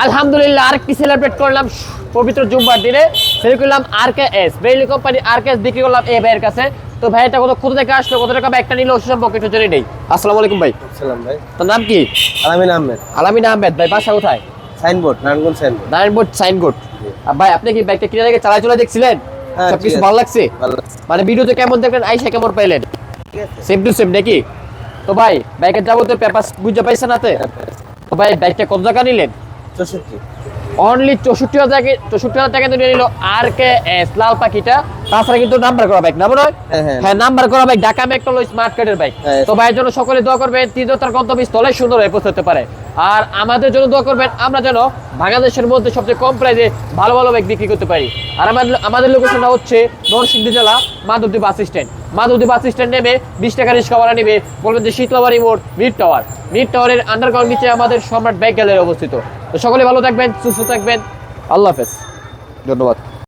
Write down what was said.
আলহামদুলিল্লাহ আরেকটি সেলিব্রেট করলাম পবিত্র জুম্মার দিনে। সেল করলাম RKS ব্রেইলি কোম্পানি RKS বিক্রি করলাম এই ভাইয়ের কাছে। তো ভাই এটা কত থেকে আসলো, কত টাকা ব্যাগটা নিল সে সম্পর্কে একটু জেনে নেই। আসসালামু আলাইকুম ভাই। আসসালাম ভাই। তোর নাম কি? আলামিন আহমেদ। আলামিন আহমেদ ভাই, বাসা কোথায়? Signboard, Narayanganj signboard. Narayanganj signboard. ভাই আপনি কি ব্যাগটা কিনে রেখে চালাই চলে দেখছিলেন? হ্যাঁ, সবকিছু ভালো লাগছে? ভালো লাগছে। মানে ভিডিওতে কেমন দেখলেন, আইসা কেমন পাইলেন? সেম টু সেম নাকি? তো ভাই ব্যাগের যাবতীয় পেপার বুঝে পাইছেন হাতে? তো ভাই ব্যাগটা কত টাকা নিলেন? 64। অনলি 64,000 টাকা দিয়ে নিল RKS লাল পাখিটা। তাছাড়া কিন্তু নাম্বার করা বাইক না মনে হয়? হ্যাঁ নাম্বার করা বাইক, ঢাকা মেট্রো স্মার্ট কার্ডের বাইক। তো ভাইয়ের জন্য সকলে দোয়া করবেন তীর্থতার গন্তব্যস্থলে সুন্দর হয়ে পৌঁছতে পারে। আর আমাদের জন্য দোয়া করবেন আমরা যেন বাংলাদেশের মধ্যে সবচেয়ে কম প্রাইসে ভালো ভালো বাইক বিক্রি করতে পারি। আর আমাদের লোকেশনটা হচ্ছে নরসিংদী জেলা Madhabdi bus stand. Madhabdi bus stand নেমে 20 টাকা রিক্সা ভাড়া নেবে, বলবেন যে শীতলাবাড়ি মোড় মিড টাওয়ারের আন্ডারগ্রাউন্ড নিচে আমাদের সম্রাট বাইক গ্যালারি অবস্থিত। তো সকলে ভালো থাকবেন, সুস্থ থাকবেন, আল্লাহ হাফেজ, ধন্যবাদ।